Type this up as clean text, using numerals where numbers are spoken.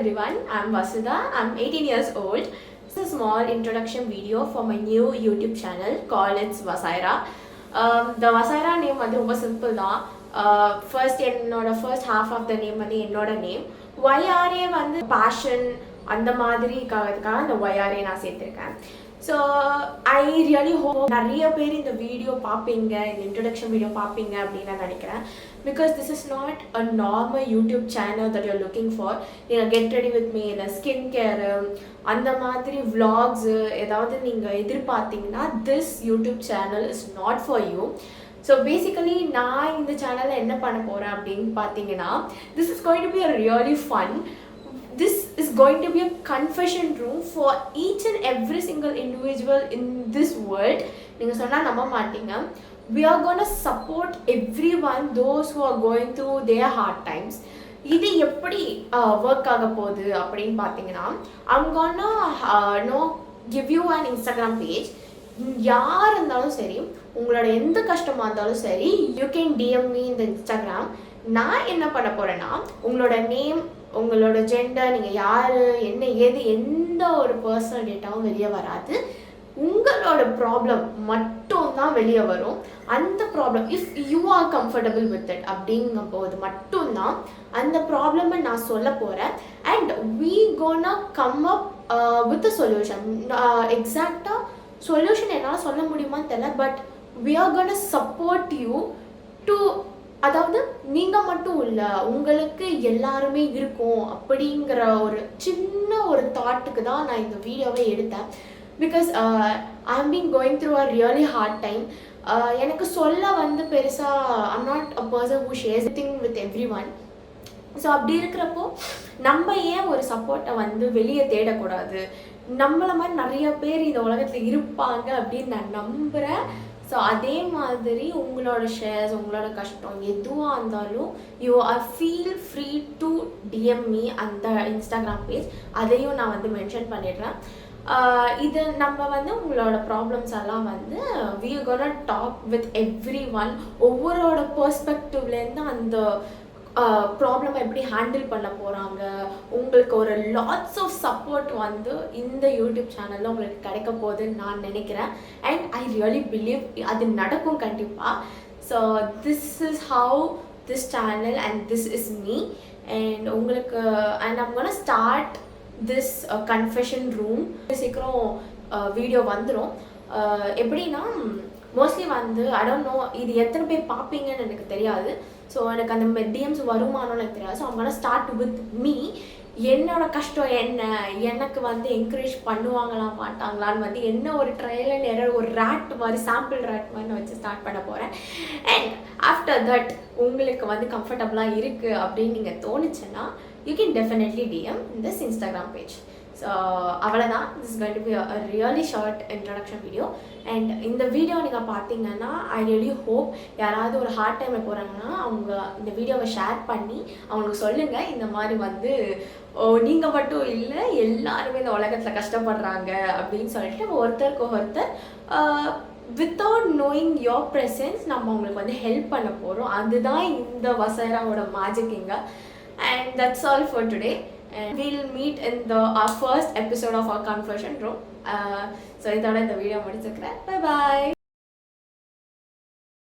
everyone, I'm Vasudha. I'm 18 years old. This is a small introduction video for my new YouTube channel called It's Vasaira. The Vasaira name வந்து ரொம்ப simple தான். first half of the name வந்து என்னோட name. YRA வந்து passion அந்த மாதிரி காரணத்துக்காக அந்த YRA நான் சேர்த்திருக்கேன். So I really hope நிறைய பேர் இந்த வீடியோ பார்ப்பீங்க, இந்த இன்ட்ரோடக்ஷன் வீடியோ பார்ப்பீங்க அப்படின்னு நான் நினைக்கிறேன். Because this is not a normal YouTube channel that you're looking for. Get ready with me in a skincare அந்த மாதிரி vlogs ஏதாவது நீங்கள் எதிர்பார்த்தீங்கன்னா this YouTube channel is not for you. So basically நான் இந்த சேனலில் என்ன பண்ண போகிறேன் அப்படின்னு பார்த்தீங்கன்னா, this is going to be a really fun. This is going to be a confession room for each and every single individual in this world. நீங்கள் சொன்னால் நம்ப மாட்டீங்க. We are going to support everyone, those who are going through their hard times. இது எப்படி work ஆக போகுது அப்படின்னு பார்த்தீங்கன்னா, I'm gonna give you an Instagram page. யார் இருந்தாலும் சரி, உங்களோட எந்த கஷ்டமாக இருந்தாலும் சரி, you can DM me in the Instagram. நான் என்ன பண்ண போகிறேன்னா, உங்களோட நேம், உங்களோட ஜெண்டர், நீங்கள் யார், என்ன ஏது, எந்த ஒரு பர்சனல் டேட்டாவும் வெளியே வராது. உங்களோட ப்ராப்ளம் மட்டும் தான் வெளியே வரும். அந்த problem if you are comfortable with it அப்படிங்கும் போது மட்டும்தான் அந்த ப்ராப்ளமை நான் சொல்ல போகிறேன். And we gonna come up with a solution. எக்ஸாக்டாக சொல்யூஷன் என்னால் சொல்ல முடியுமான்னு தெரியல, but we are gonna support you to, அதாவது நீங்கள் மட்டும் இல்லை, உங்களுக்கு எல்லாருமே இருக்கும் அப்படிங்கிற ஒரு சின்ன ஒரு தாட்டுக்கு தான் நான் இந்த வீடியோவை எடுத்தேன். Because I have been going through a really hard time. எனக்கு சொல்ல வந்து பெருசாக I'm not a person who shares thing with everyone. So அப்படி இருக்கிறப்போ நம்ம ஏன் ஒரு சப்போர்ட்டை வந்து வெளியே தேடக்கூடாது? நம்மளை மாதிரி நிறைய பேர் இந்த உலகத்தில் இருப்பாங்க அப்படின்னு நான் நம்புகிறேன். ஸோ அதே மாதிரி உங்களோட ஷேர்ஸ், உங்களோட கஷ்டம் எதுவாக இருந்தாலும் you are feel free to DM me அந்த இன்ஸ்டாகிராம் பேஜ். அதையும் நான் வந்து மென்ஷன் பண்ணிடுறேன். இது நம்ம வந்து உங்களோட ப்ராப்ளம்ஸ் எல்லாம் வந்து we are gonna talk with everyone. ஒவ்வொருவோட பெர்ஸ்பெக்டிவ்லேருந்து அந்த ப்ராப்ளமை எப்படி ஹேண்டில் பண்ண போகிறாங்க, உங்களுக்கு ஒரு லாட்ஸ் ஆஃப் சப்போர்ட் வந்து இந்த யூடியூப் சேனலில் உங்களுக்கு கிடைக்க போகுதுன்னு நான் நினைக்கிறேன். அண்ட் ஐ ரியலி பிலீவ் அது நடக்கும் கண்டிப்பாக. So this is how this channel and this is me. And உங்களுக்கு and I'm gonna start this confession room. சீக்கிரம் வீடியோ வந்துடும். எப்படின்னா மோஸ்ட்லி வந்து ஐ டோன்ட் நோ இது எத்தனை பேர் பார்ப்பீங்கன்னு எனக்கு தெரியாது. ஸோ எனக்கு அந்த டிஎம்ஸ் வருமானம்னு எனக்கு தெரியாது. ஸோ அவங்க ஸ்டார்ட் வித் மீ. என்னோட கஷ்டம் என்ன, எனக்கு வந்து என்கரேஜ் பண்ணுவாங்களா மாட்டாங்களான்னு வந்து என்ன ஒரு ட்ரையல் அண்ட் எரர், ஒரு ரேட் மாதிரி, சாம்பிள் ரேட் மாதிரி நான் வச்சு ஸ்டார்ட் பண்ண போகிறேன். அண்ட் ஆஃப்டர் தட் உங்களுக்கு வந்து கம்ஃபர்டபுளாக இருக்குது அப்படின்னு நீங்கள் தோணுச்சுன்னா you can definitely DM this Instagram page. So அவ்வளோதான். This is going to be a really short introduction video. And இந்த வீடியோ நீங்கள் பார்த்தீங்கன்னா I really hope யாராவது ஒரு ஹார்ட் டைமில் போகிறாங்கன்னா அவங்க இந்த வீடியோவை ஷேர் பண்ணி அவங்களுக்கு சொல்லுங்கள், இந்த மாதிரி வந்து நீங்கள் மட்டும் இல்லை, எல்லாருமே இந்த உலகத்தில் கஷ்டப்படுறாங்க அப்படின்னு சொல்லிட்டு ஒருத்தருக்கு ஒருத்தர் வித்தவுட் நோயிங் யோர் ப்ரெசன்ஸ் நம்ம அவங்களுக்கு வந்து ஹெல்ப் பண்ண போகிறோம். அதுதான் இந்த வசைராவோட மேஜிக் இங்கே. And that's all for today, and we'll meet in our first episode of our conversion room. So இதோட இந்த வீடியோ முடிச்சுக்கிறேன். Bye bye.